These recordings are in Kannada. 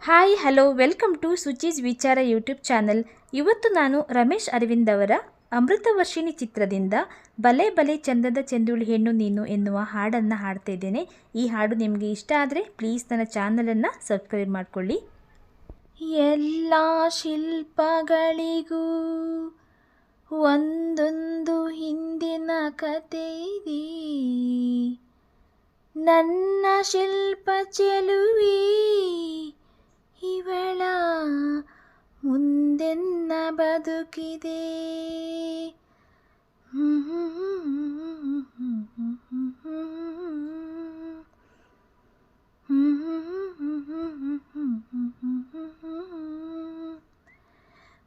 ಹಾಯ್ ಹಲೋ ವೆಲ್ಕಮ್ ಟು ಸುಚೀಸ್ ವಿಚಾರ ಯೂಟ್ಯೂಬ್ ಚಾನಲ್. ಇವತ್ತು ನಾನು ರಮೇಶ್ ಅರವಿಂದ್ ಅವರ ಅಮೃತವರ್ಷಿಣಿ ಚಿತ್ರದಿಂದ ಬಲೆ ಬಲೆ ಚಂದದ ಚೆಂದುಳ್ಳಿ ಹೆಣ್ಣು ನೀನು ಎನ್ನುವ ಹಾಡನ್ನು ಹಾಡ್ತಾ ಇದ್ದೇನೆ. ಈ ಹಾಡು ನಿಮಗೆ ಇಷ್ಟ ಆದರೆ ಪ್ಲೀಸ್ ನನ್ನ ಚಾನಲನ್ನು ಸಬ್ಸ್ಕ್ರೈಬ್ ಮಾಡಿಕೊಳ್ಳಿ. ಎಲ್ಲ ಶಿಲ್ಪಗಳಿಗೂ ಒಂದೊಂದು ಹಿಂದಿನ ಕತೆ ಇದೆ. ನನ್ನ ಶಿಲ್ಪ ಚೆಲುವೆ ಇವಳ ಮುಂದೆನ್ನ ಬದುಕಿದೆ.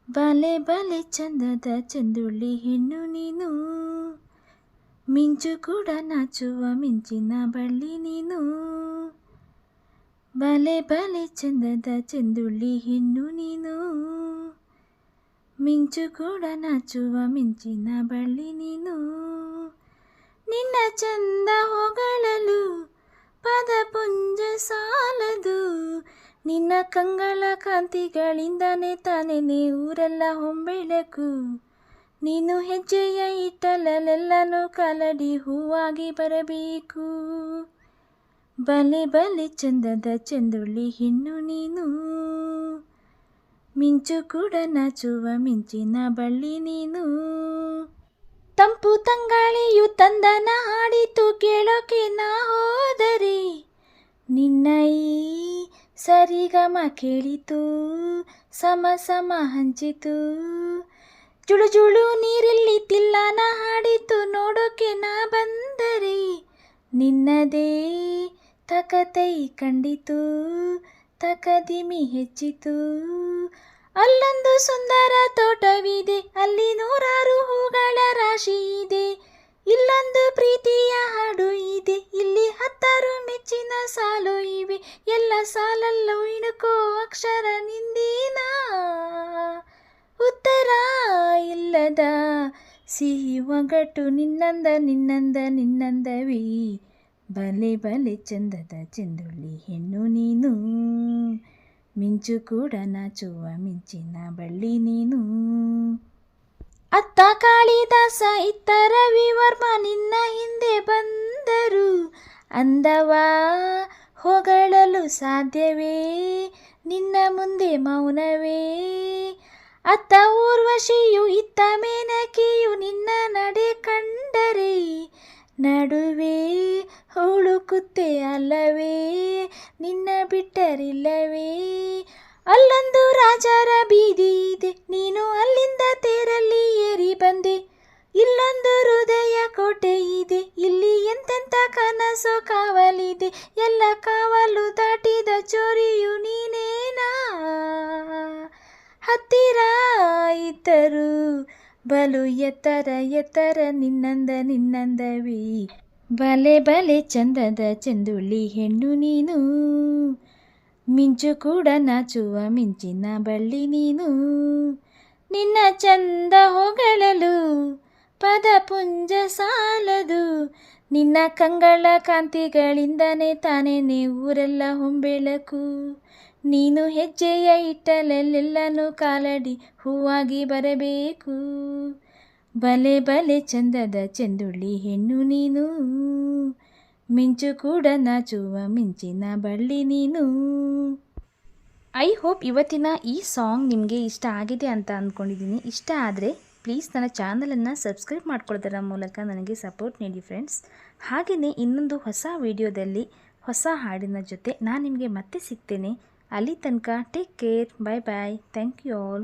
ಬಲೆ ಬಲೆ ಚಂದದ ಚೆಂದುಳ್ಳಿ ಹೆಣ್ಣು ನೀನು, ಮಿಂಚು ಕೂಡ ನಾಚುವ ಮಿಂಚಿನ ಬಳ್ಳಿ ನೀನು. ಬಲೆ ಬಲೆ ಚಂದದ ಚೆಂದುಳ್ಳಿ ಹೆಣ್ಣು ನೀನು, ಮಿಂಚು ಕೂಡ ನಾಚುವ ಮಿಂಚಿನ ಬಳ್ಳಿ ನೀನು. ನಿನ್ನ ಚಂದ ಹೊಗಳಲು ಪದಪುಂಜ ಸಾಲದು, ನಿನ್ನ ಕಂಗಳ ಕಾಂತಿಗಳಿಂದನೇ ತಾನೇ ಊರೆಲ್ಲ ಹೊಂಬೆಳಕು. ನೀನು ಹೆಜ್ಜೆಯ ಇಟ್ಟಲೆಲ್ಲನೂ ಕಾಲಡಿ ಹೂವಾಗಿ ಬರಬೇಕು. ಬಲೆ ಬಲೆ ಚಂದದ ಚೆಂದುಳ್ಳಿ ಹೆಣ್ಣು ನೀನು, ಮಿಂಚು ಕೂಡ ನಾಚುವ ಮಿಂಚಿನ ಬಳ್ಳಿ ನೀನು. ತಂಪು ತಂಗಾಳಿಯು ತಂದನ ಹಾಡಿತು ಕೇಳೋಕೆ ನಾ ಹೋದರೆ, ನಿನ್ನ ಈ ಸರಿಗಮ ಕೇಳಿತು ಸಮ ಸಮ ಹಂಚಿತು. ಜುಳು ಜುಳು ನೀರಲ್ಲಿ ತಿಲ್ಲನ ಹಾಡಿತು ನೋಡೋಕೆ ನಾ ಬಂದರೆ, ನಿನ್ನದೇ ತಕತೈ ಕಂಡಿತು ತಕದಿಮಿ ಹೆಚ್ಚಿತು. ಅಲ್ಲೊಂದು ಸುಂದರ ತೋಟವಿದೆ, ಅಲ್ಲಿ ನೂರಾರು ಹೂಗಳ ರಾಶಿ ಇದೆ. ಇಲ್ಲೊಂದು ಪ್ರೀತಿಯ ಹಾಡು ಇದೆ, ಇಲ್ಲಿ 10 ಮೆಚ್ಚಿನ ಸಾಲು ಇವೆ. ಎಲ್ಲ ಸಾಲಲ್ಲೂ ಇಣುಕೋ ಅಕ್ಷರ ನಿಂದಿನ, ಉತ್ತರ ಇಲ್ಲದ ಸಿಹಿ ಒಗಟು ನಿನ್ನಂದ ನಿನ್ನಂದ ನಿನ್ನಂದವೇ. ಬಲೆ ಬಲೆ ಚಂದದ ಚೆಂದುಳ್ಳಿ ಹೆಣ್ಣು ನೀನು, ಮಿಂಚು ಕೂಡ ನಾಚುವ ಮಿಂಚಿನ ಬಳ್ಳಿ ನೀನು. ಅತ್ತ ಕಾಳಿದಾಸ ಇತ್ತ ರವಿವರ್ಮ ನಿನ್ನ ಹಿಂದೆ ಬಂದರು, ಅಂದವ ಹೊಗಳಲು ಸಾಧ್ಯವೇ ನಿನ್ನ ಮುಂದೆ ಮೌನವೇ. ಅತ್ತ ಊರ್ವಶಿಯು ಇತ್ತ ಮೇನಕೆಯು ನಿನ್ನ ನಡೆ ಕಂಡರೆ, ನಡುವೆ ಹುಳುಕುತ್ತೆ ಅಲ್ಲವೇ ನಿನ್ನ ಬಿಟ್ಟರಿಲ್ಲವೇ. ಅಲ್ಲೊಂದು ರಾಜರ ಬೀದಿ ಇದೆ, ನೀನು ಅಲ್ಲಿಂದ ತೇರಲ್ಲಿ ಏರಿ ಬಂದೆ. ಇಲ್ಲೊಂದು ಹೃದಯ ಕೋಟೆ ಇದೆ, ಇಲ್ಲಿ ಎಂತೆಂಥ ಕನಸೋ ಕಾವಲಿದೆ. ಎಲ್ಲ ಕಾವಲು ದಾಟಿದ ಚೋರಿಯು ನೀನೇನಾ, ಹತ್ತಿರ ಇದ್ದರು ಬಲು ಎತ್ತರ ಎತ್ತರ ನಿನ್ನಂದ ನಿನ್ನಂದವೇ. ಬಲೆ ಬಲೆ ಚಂದದ ಚೆಂದುಳ್ಳಿ ಹೆಣ್ಣು ನೀನು, ಮಿಂಚು ಕೂಡ ನಾಚುವ ಮಿಂಚಿನ ಬಳ್ಳಿ ನೀನು. ನಿನ್ನ ಚಂದ ಹೊಗಳಲು ಪದಪುಂಜ ಸಾಲದು, ನಿನ್ನ ಕಂಗಳ ಕಾಂತಿಗಳಿಂದನೇ ತಾನೇ ಊರೆಲ್ಲ ಹೊಂಬೆಳಕು. ನೀನು ಹೆಜ್ಜೆಯ ಇಟ್ಟಲೆಲ್ಲನೂ ಕಾಲಡಿ ಹೂವಾಗಿ ಬರಬೇಕು. ಬಲೆ ಬಲೆ ಚಂದದ ಚೆಂದುಳ್ಳಿ ಹೆಣ್ಣು ನೀನು, ಮಿಂಚು ಕೂಡ ನಾಚುವ ಮಿಂಚಿನ ಬಳ್ಳಿ ನೀನು. ಐ ಹೋಪ್ ಇವತ್ತಿನ ಈ ಸಾಂಗ್ ನಿಮಗೆ ಇಷ್ಟ ಆಗಿದೆ ಅಂತ ಅಂದ್ಕೊಂಡಿದ್ದೀನಿ. ಇಷ್ಟ ಆದರೆ ಪ್ಲೀಸ್ ನನ್ನ ಚಾನಲನ್ನು ಸಬ್ಸ್ಕ್ರೈಬ್ ಮಾಡ್ಕೊಳ್ಳೋದರ ಮೂಲಕ ನನಗೆ ಸಪೋರ್ಟ್ ನೀಡಿ ಫ್ರೆಂಡ್ಸ್. ಹಾಗೆಯೇ ಇನ್ನೊಂದು ಹೊಸ ವಿಡಿಯೋದಲ್ಲಿ ಹೊಸ ಹಾಡಿನ ಜೊತೆ ನಾನು ನಿಮಗೆ ಮತ್ತೆ ಸಿಗ್ತೇನೆ. ಅಲ್ಲಿ ತನಕ take care, bye bye, thank you all.